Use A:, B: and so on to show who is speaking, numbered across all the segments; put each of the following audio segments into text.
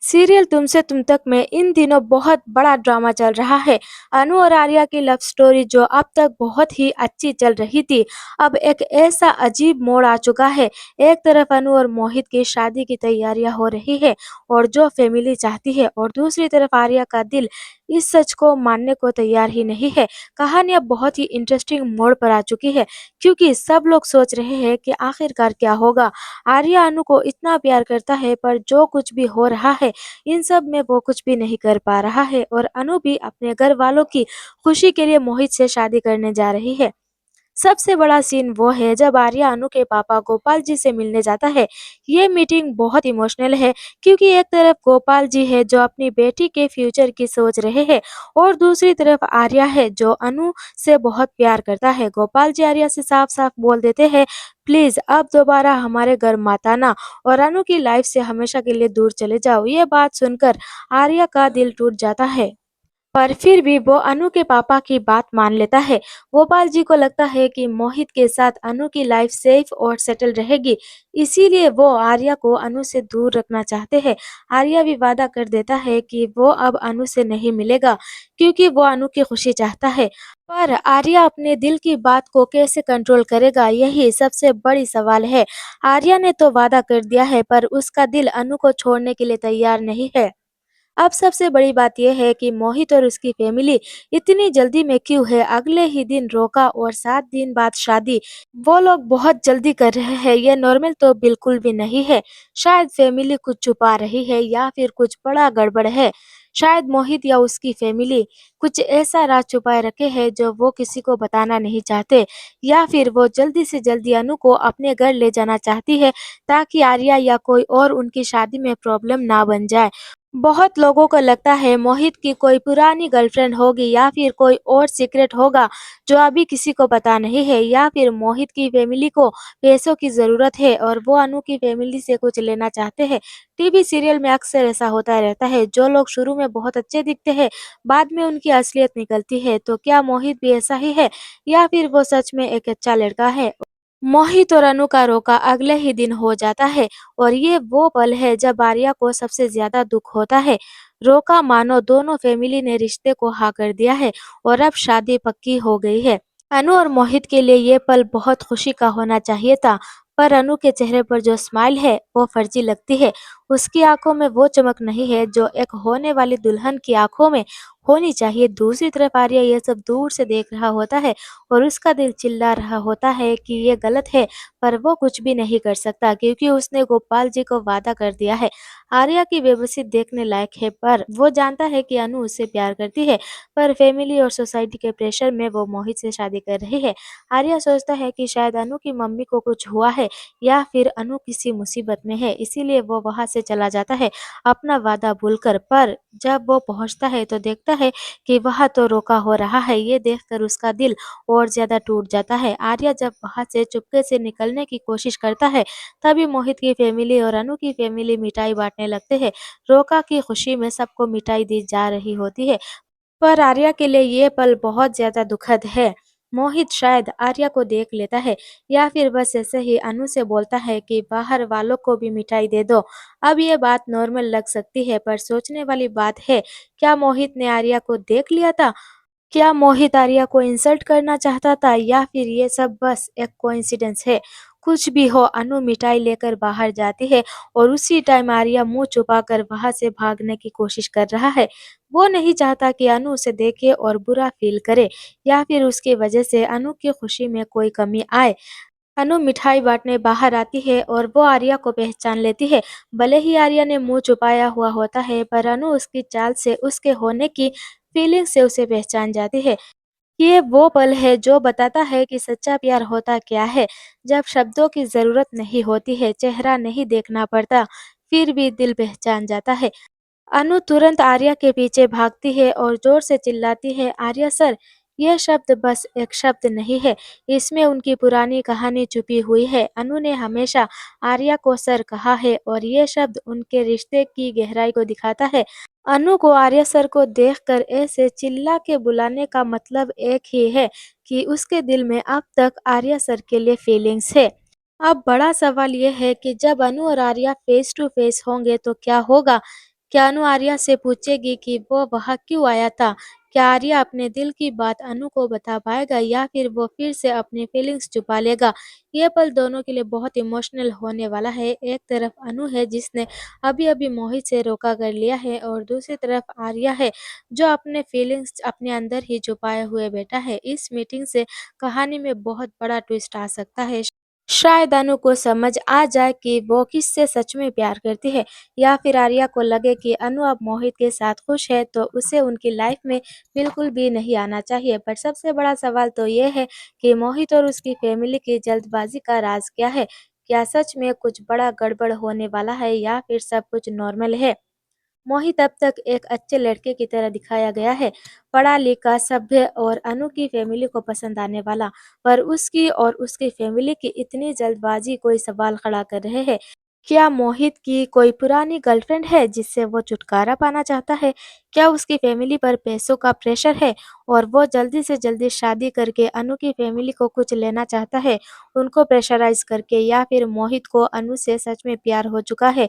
A: Serial तुमसे तुम तक में इन दिनों बहुत बड़ा ड्रामा चल रहा है। अनु और आर्या की लव स्टोरी जो अब तक बहुत ही अच्छी चल रही थी, अब एक ऐसा अजीब मोड़ आ चुका है। एक तरफ अनु और मोहित की शादी की तैयारियां हो रही है और जो फैमिली चाहती है, और दूसरी तरफ आर्या का दिल इस सच को मानने को तैयार ही नहीं है। कहानी अब बहुत ही इंटरेस्टिंग मोड़ पर आ चुकी है, क्योंकि सब लोग सोच रहे हैं कि आखिरकार क्या होगा। आर्या अनु को इतना प्यार करता है, पर जो कुछ भी हो रहा है इन सब में वो कुछ भी नहीं कर पा रहा है, और अनु भी अपने घर वालों की खुशी के लिए मोहित से शादी करने जा रही है। सबसे बड़ा सीन वो है जब आर्या अनु के पापा गोपाल जी से मिलने जाता है। ये मीटिंग बहुत इमोशनल है, क्योंकि एक तरफ गोपाल जी है जो अपनी बेटी के फ्यूचर की सोच रहे हैं, और दूसरी तरफ आर्या है जो अनु से बहुत प्यार करता है। गोपाल जी आर्या से साफ साफ बोल देते हैं, प्लीज अब दोबारा हमारे घर मत आना और अनु की लाइफ से हमेशा के लिए दूर चले जाओ। ये बात सुनकर आर्या का दिल टूट जाता है, पर फिर भी वो अनु के पापा की बात मान लेता है। गोपाल जी को लगता है कि मोहित के साथ अनु की लाइफ सेफ और सेटल रहेगी, इसीलिए वो आर्या को अनु से दूर रखना चाहते हैं। आर्या भी वादा कर देता है कि वो अब अनु से नहीं मिलेगा, क्योंकि वो अनु की खुशी चाहता है। पर आर्या अपने दिल की बात को कैसे कंट्रोल करेगा, यही सबसे बड़ी सवाल है। आर्या ने तो वादा कर दिया है, पर उसका दिल अनु को छोड़ने के लिए तैयार नहीं है। अब सबसे बड़ी बात यह है कि मोहित और उसकी फैमिली इतनी जल्दी में क्यों है। अगले ही दिन रोका और 7 दिन बाद शादी, वो लोग बहुत जल्दी कर रहे हैं। ये नॉर्मल तो बिल्कुल भी नहीं है। शायद फैमिली कुछ छुपा रही है या फिर कुछ बड़ा गड़बड़ है। शायद मोहित या उसकी फैमिली कुछ ऐसा राज छुपाए रखे हैं जो वो किसी को बताना नहीं चाहते, या फिर वो जल्दी से जल्दी अनु को अपने घर ले जाना चाहती है, ताकि आर्या या कोई और उनकी शादी में प्रॉब्लम ना बन जाए। बहुत लोगों को लगता है मोहित की कोई पुरानी गर्लफ्रेंड होगी, या फिर कोई और सीक्रेट होगा जो अभी किसी को पता नहीं है, या फिर मोहित की फैमिली को पैसों की जरूरत है और वो अनु की फैमिली से कुछ लेना चाहते हैं। टीवी सीरियल में अक्सर ऐसा होता रहता है, जो लोग शुरू में बहुत अच्छे दिखते हैं बाद में उनकी असलियत निकलती है। तो क्या मोहित भी ऐसा ही है, या फिर वो सच में एक अच्छा लड़का है। मोहित और अनु का रोका अगले ही दिन हो जाता है, और ये वो पल है जब आर्या को सबसे ज्यादा दुख होता है। रोका मानो दोनों फैमिली ने रिश्ते को हाँ कर दिया है और अब शादी पक्की हो गई है। अनु और मोहित के लिए ये पल बहुत खुशी का होना चाहिए था, पर अनु के चेहरे पर जो स्माइल है वो फर्जी लगती है। उसकी आंखों में वो चमक नहीं है जो एक होने वाली दुल्हन की आंखों में होनी चाहिए। दूसरी तरफ आर्या ये सब दूर से देख रहा होता है, और उसका दिल चिल्ला रहा होता है कि ये गलत है, पर वो कुछ भी नहीं कर सकता, क्योंकि उसने गोपाल जी को वादा कर दिया है। आर्या की बेबसी देखने लायक है, पर वो जानता है कि अनु उससे प्यार करती है, पर फैमिली और सोसाइटी के प्रेशर में वो मोहित से शादी कर रही है। आर्या सोचता है कि शायद अनु की मम्मी को कुछ हुआ है, या फिर अनु किसी मुसीबत में है, इसीलिए वो वहां से चला जाता है अपना वादा भूलकर। पर जब वो पहुंचता है तो देखता है कि वह तो रोका हो रहा है। ये देखकर उसका दिल और ज्यादा टूट जाता है। आर्या जब वहां से चुपके से निकलने की कोशिश करता है, तभी मोहित की फैमिली और अनु की फैमिली मिठाई बांटने लगते हैं। रोका की खुशी में सबको मिठाई दी जा रही होती है, पर आर्या के लिए ये पल बहुत ज्यादा दुखद है। मोहित शायद आर्या को देख लेता है, या फिर बस ऐसे ही अनु से बोलता है कि बाहर वालों को भी मिठाई दे दो। अब ये बात नॉर्मल लग सकती है, पर सोचने वाली बात है, क्या मोहित ने आर्या को देख लिया था? क्या मोहित आर्या को इंसल्ट करना चाहता था, या फिर ये सब बस एक कोइंसिडेंस है? कुछ भी हो, अनु मिठाई लेकर बाहर जाती है, और उसी टाइम आर्या मुंह छुपाकर वहां से भागने की कोशिश कर रहा है। वो नहीं चाहता कि अनु उसे देखे और बुरा फील करे, या फिर उसकी वजह से अनु की खुशी में कोई कमी आए। अनु मिठाई बांटने बाहर आती है और वो आर्या को पहचान लेती है। भले ही आर्या ने मुंह छुपाया हुआ होता है, पर अनु उसकी चाल से, उसके होने की फीलिंग से उसे पहचान जाती है। ये वो पल है जो बताता है कि सच्चा प्यार होता क्या है। जब शब्दों की जरूरत नहीं होती है, चेहरा नहीं देखना पड़ता, फिर भी दिल पहचान जाता है। अनु तुरंत आर्या के पीछे भागती है और जोर से चिल्लाती है, आर्या सर। यह शब्द बस एक शब्द नहीं है, इसमें उनकी पुरानी कहानी छुपी हुई है। अनु ने हमेशा आर्या को सर कहा है, और ये शब्द उनके रिश्ते की गहराई को दिखाता है। अनु को आर्या सर को देखकर ऐसे चिल्ला के बुलाने का मतलब एक ही है, कि उसके दिल में अब तक आर्या सर के लिए फीलिंग्स है। अब बड़ा सवाल यह है कि जब अनु और आर्या फेस टू फेस होंगे तो क्या होगा। क्या अनु आर्या से पूछेगी कि वो वहाँ क्यों आया था? क्या आर्या अपने दिल की बात अनु को बता पाएगा या फिर वो फिर से अपनी फीलिंग्स छुपा लेगा? ये पल दोनों के लिए बहुत इमोशनल होने वाला है। एक तरफ अनु है जिसने अभी-अभी मोहित से रोका कर लिया है और दूसरी तरफ आर्या है जो अपने फीलिंग्स अपने अंदर ही छुपाए हुए बैठा है। इस मीटिंग से कहानी में बहुत बड़ा ट्विस्ट आ सकता है। शायद अनु को समझ आ जाए कि वो किससे सच में प्यार करती है या फिर आर्या को लगे कि अनु अब मोहित के साथ खुश है तो उसे उनकी लाइफ में बिल्कुल भी नहीं आना चाहिए। पर सबसे बड़ा सवाल तो ये है कि मोहित और उसकी फैमिली की जल्दबाजी का राज क्या है? क्या सच में कुछ बड़ा गड़बड़ होने वाला है या फिर सब कुछ नॉर्मल है? मोहित अब तक एक अच्छे लड़के की तरह दिखाया गया है, पढ़ा लिखा, सभ्य और अनु की फैमिली को पसंद आने वाला। पर उसकी और उसकी फैमिली की इतनी जल्दबाजी कोई सवाल खड़ा कर रहे हैं। क्या मोहित की कोई पुरानी गर्लफ्रेंड है जिससे वो छुटकारा पाना चाहता है? क्या उसकी फैमिली पर पैसों का प्रेशर है और वो जल्दी से जल्दी शादी करके अनु की फैमिली को कुछ लेना चाहता है, उनको प्रेशराइज करके? या फिर मोहित को अनु से सच में प्यार हो चुका है?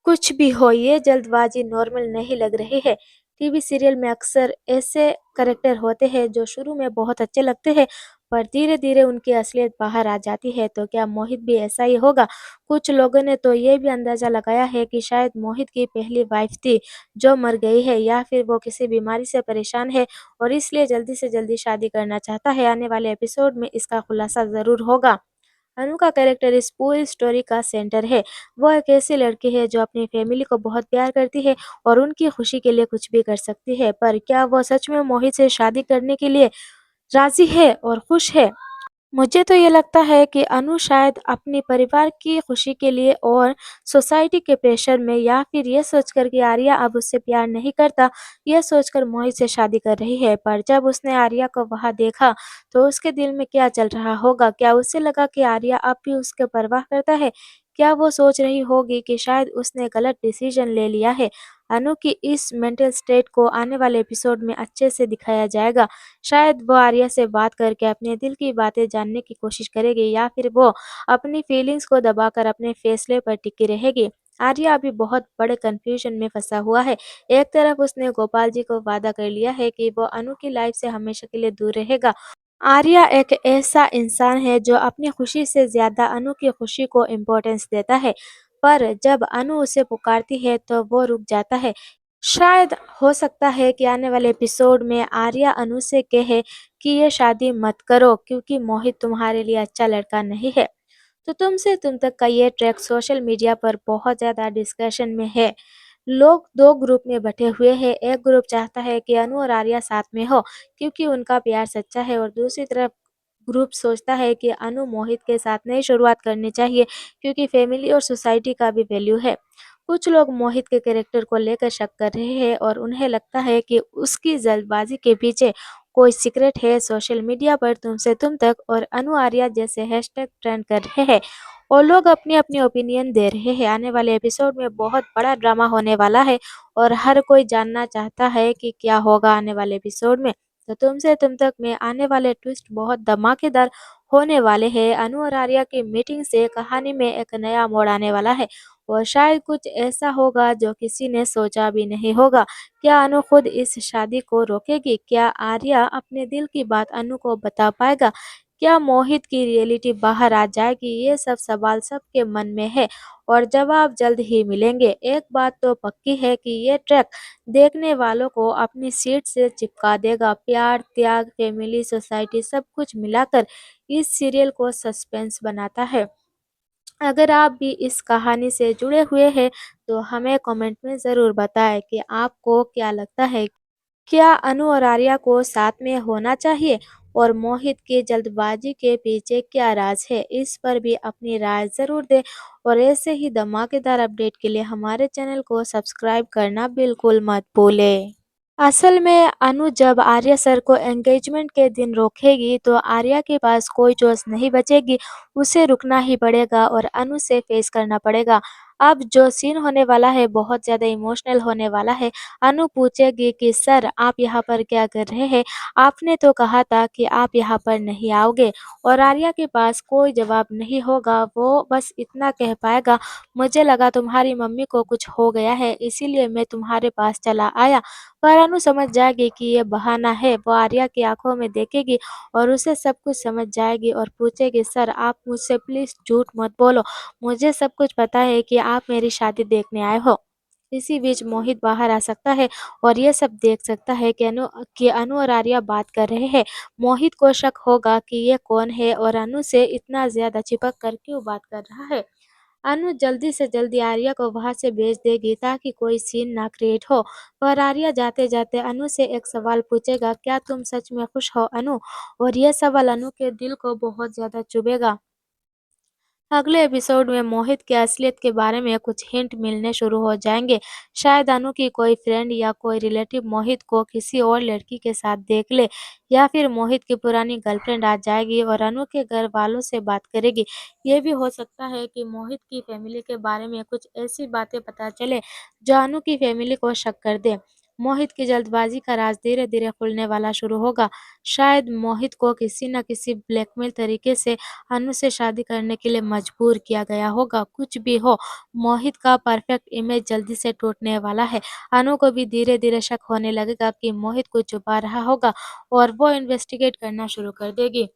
A: कुछ भी हो, ये जल्दबाजी नॉर्मल नहीं लग रही है। टीवी सीरियल में अक्सर ऐसे कैरेक्टर होते हैं जो शुरू में बहुत अच्छे लगते हैं पर धीरे-धीरे उनकी असलियत बाहर आ जाती है। तो क्या मोहित भी ऐसा ही होगा? कुछ लोगों ने तो ये भी अंदाजा लगाया है कि शायद मोहित की पहली वाइफ थी जो मर गई है या फिर वो किसी बीमारी से परेशान है और इसलिए जल्दी से जल्दी शादी करना चाहता है। आने वाले एपिसोड में इसका खुलासा ज़रूर होगा। अनु का कैरेक्टर इस पूरी स्टोरी का सेंटर है। वो एक ऐसी लड़की है जो अपनी फैमिली को बहुत प्यार करती है और उनकी खुशी के लिए कुछ भी कर सकती है। पर क्या वो सच में मोहित से शादी करने के लिए राज़ी है और खुश है? मुझे तो ये लगता है कि अनु शायद अपने परिवार की खुशी के लिए और सोसाइटी के प्रेशर में या फिर ये सोचकर कि आर्या अब उससे प्यार नहीं करता, ये सोचकर मोहित से शादी कर रही है। पर जब उसने आर्या को वहाँ देखा तो उसके दिल में क्या चल रहा होगा? क्या उसे लगा कि आर्या अब भी उसकी परवाह करता है? क्या वो सोच रही होगी कि शायद उसने गलत डिसीजन ले लिया है? अनु की इस मेंटल स्टेट को आने वाले एपिसोड में अच्छे से दिखाया जाएगा। शायद वो आर्या से बात करके अपने दिल की बातें जानने की कोशिश करेगी या फिर वो अपनी फीलिंग्स को दबाकर अपने फैसले पर टिकी रहेगी। आर्या अभी बहुत बड़े कंफ्यूजन में फंसा हुआ है। एक तरफ उसने गोपाल जी को वादा कर लिया है कि वो अनु की लाइफ से हमेशा के लिए दूर रहेगा। आर्या एक ऐसा इंसान है जो अपनी खुशी से ज्यादा अनु की खुशी को इम्पोर्टेंस देता है। पर जब अनु उसे पुकारती है तो वो रुक जाता है। शायद हो सकता है कि आने वाले एपिसोड में आर्या अनु से कहे कि ये शादी मत करो क्योंकि मोहित तुम्हारे लिए अच्छा लड़का नहीं है। तो तुमसे तुम तक का ये ट्रैक सोशल मीडिया पर बहुत ज़्यादा डिस्कशन में है। लोग दो ग्रुप में बटे हुए हैं। एक ग्रुप चाहता है कि अनु और आर्या साथ में हो क्योंकि उनका प्यार सच्चा है और दूसरी तरफ ग्रुप सोचता है कि अनु मोहित के साथ नई शुरुआत करनी चाहिए क्योंकि फैमिली और सोसाइटी का भी वैल्यू है। कुछ लोग मोहित के कैरेक्टर को लेकर शक कर रहे हैं और उन्हें लगता है कि उसकी जल्दबाजी के पीछे कोई सीक्रेट है। सोशल मीडिया पर तुमसे तुम तक और अनु आर्या जैसे हैशटैग ट्रेंड कर रहे हैं और लोग अपनी अपनी ओपिनियन दे रहे हैं। आने वाले एपिसोड में बहुत बड़ा ड्रामा होने वाला है और हर कोई जानना चाहता है कि क्या होगा आने वाले एपिसोड में। तो तुमसे तुम तक में आने वाले ट्विस्ट बहुत धमाकेदार होने वाले हैं। अनु और आर्या की मीटिंग से कहानी में एक नया मोड़ आने वाला है और शायद कुछ ऐसा होगा जो किसी ने सोचा भी नहीं होगा। क्या अनु खुद इस शादी को रोकेगी? क्या आर्या अपने दिल की बात अनु को बता पाएगा? क्या मोहित की रियलिटी बाहर आ जाएगी? ये सब सवाल सबके मन में है और जवाब जल्द ही मिलेंगे। एक बात तो पक्की है कि ये ट्रैक देखने वालों को अपनी सीट से चिपका देगा। प्यार, त्याग, फैमिली, सोसाइटी सब कुछ मिलाकर इस सीरियल को सस्पेंस बनाता है। अगर आप भी इस कहानी से जुड़े हुए हैं तो हमें कमेंट में ज़रूर बताएं कि आपको क्या लगता है। क्या अनु और आर्या को साथ में होना चाहिए और मोहित की जल्दबाजी के पीछे क्या राज है? इस पर भी अपनी राय ज़रूर दें और ऐसे ही धमाकेदार अपडेट के लिए हमारे चैनल को सब्सक्राइब करना बिल्कुल मत भूलें। असल में अनु जब आर्या सर को एंगेजमेंट के दिन रोकेगी तो आर्या के पास कोई चॉइस नहीं बचेगी, उसे रुकना ही पड़ेगा और अनु से फेस करना पड़ेगा। अब जो सीन होने वाला है बहुत ज़्यादा इमोशनल होने वाला है। अनु पूछेगी कि सर आप यहाँ पर क्या कर रहे हैं? आपने तो कहा था कि आप यहाँ पर नहीं आओगे। और आर्या के पास कोई जवाब नहीं होगा, वो बस इतना कह पाएगा, मुझे लगा तुम्हारी मम्मी को कुछ हो गया है इसीलिए मैं तुम्हारे पास चला आया। पर अनु समझ जाएगी कि ये बहाना है, वो आर्या की आँखों में देखेगी और उसे सब कुछ समझ जाएगी और पूछेगी सर आप मुझसे प्लीज़ झूठ मत बोलो, मुझे सब कुछ पता है कि आप मेरी शादी देखने आए हो। इसी बीच मोहित बाहर आ सकता है और ये सब देख सकता है कि अनु और आर्या बात कर रहे हैं। मोहित को शक होगा कि ये कौन है और अनु से इतना ज़्यादा चिपक कर क्यों बात कर रहा है। अनु जल्दी से जल्दी आर्या को वहां से भेज देगी ताकि कोई सीन ना क्रिएट हो। पर आर्या जाते जाते अनु से एक सवाल पूछेगा, क्या तुम सच में खुश हो अनु? और यह सवाल अनु के दिल को बहुत ज्यादा चुभेगा। अगले एपिसोड में मोहित की असलियत के बारे में कुछ हिंट मिलने शुरू हो जाएंगे। शायद अनु की कोई फ्रेंड या कोई रिलेटिव मोहित को किसी और लड़की के साथ देख ले, या फिर मोहित की पुरानी गर्लफ्रेंड आ जाएगी और अनु के घर वालों से बात करेगी। ये भी हो सकता है कि मोहित की फैमिली के बारे में कुछ ऐसी बातें पता चले जो अनु की फैमिली को शक कर दे। मोहित की जल्दबाजी का राज धीरे धीरे खुलने वाला शुरू होगा। शायद मोहित को किसी न किसी ब्लैकमेल तरीके से अनु से शादी करने के लिए मजबूर किया गया होगा। कुछ भी हो, मोहित का परफेक्ट इमेज जल्दी से टूटने वाला है। अनु को भी धीरे धीरे शक होने लगेगा कि मोहित कुछ छुपा रहा होगा और वो इन्वेस्टिगेट करना शुरू कर देगी।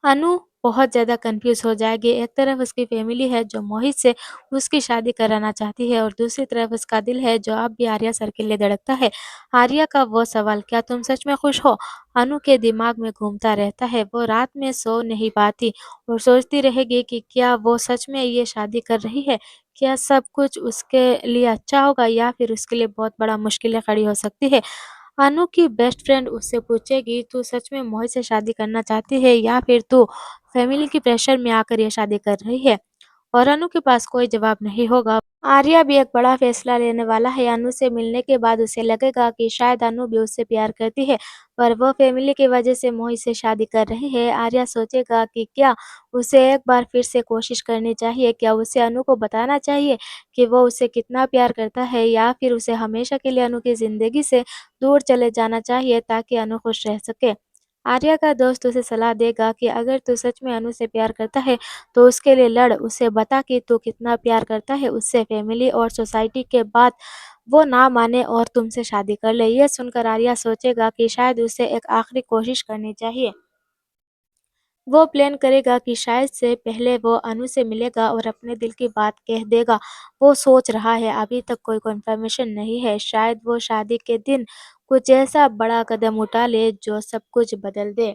A: अनु बहुत ज़्यादा कंफ्यूज हो जाएगी। एक तरफ उसकी फैमिली है जो मोहित से उसकी शादी कराना चाहती है और दूसरी तरफ उसका दिल है जो अब भी आर्या सर के लिए धड़कता है। आर्या का वो सवाल, क्या तुम सच में खुश हो? अनु के दिमाग में घूमता रहता है। वो रात में सो नहीं पाती और सोचती रहेगी कि क्या वो सच में ये शादी कर रही है? क्या सब कुछ उसके लिए अच्छा होगा या फिर उसके लिए बहुत बड़ा मुश्किलें खड़ी हो सकती है? अनु की बेस्ट फ्रेंड उससे पूछेगी, तू सच में मोहित से शादी करना चाहती है या फिर तू फैमिली की प्रेशर में आकर ये शादी कर रही है? और अनु के पास कोई जवाब नहीं होगा। आर्या भी एक बड़ा फैसला लेने वाला है। अनु से मिलने के बाद उसे लगेगा कि शायद अनु भी उससे प्यार करती है, पर वो फैमिली की वजह से मोहित से शादी कर रही है। आर्या सोचेगा कि क्या उसे एक बार फिर से कोशिश करनी चाहिए, क्या उसे अनु को बताना चाहिए कि वो उसे कितना प्यार करता है, या फिर उसे हमेशा के लिए अनु की जिंदगी से दूर चले जाना चाहिए ताकि अनु खुश रह सके। आर्या का दोस्त उसे सलाह देगा कि अगर तू सच में अनु से प्यार करता है तो उसके लिए लड़, उसे बता कि तू कितना प्यार करता है उससे। फैमिली और सोसाइटी के बाद वो ना माने और तुमसे शादी कर ले। ये सुनकर आर्या सोचेगा कि शायद उसे एक आखिरी कोशिश करनी चाहिए। वो प्लान करेगा कि शायद से पहले वो अनु से मिलेगा और अपने दिल की बात कह देगा। वो सोच रहा है अभी तक कोई कंफर्मेशन नहीं है, शायद वो शादी के दिन कुछ ऐसा बड़ा कदम उठा ले जो सब कुछ बदल दे।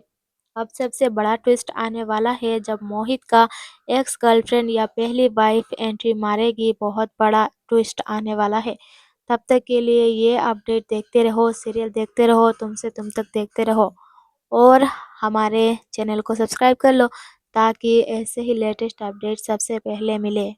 A: अब सबसे बड़ा ट्विस्ट आने वाला है जब मोहित का एक्स गर्लफ्रेंड या पहली वाइफ एंट्री मारेगी। बहुत बड़ा ट्विस्ट आने वाला है। तब तक के लिए ये अपडेट देखते रहो, सीरियल देखते रहो, तुमसे तुम तक देखते रहो और हमारे चैनल को सब्सक्राइब कर लो ताकि ऐसे ही लेटेस्ट अपडेट सबसे पहले मिले।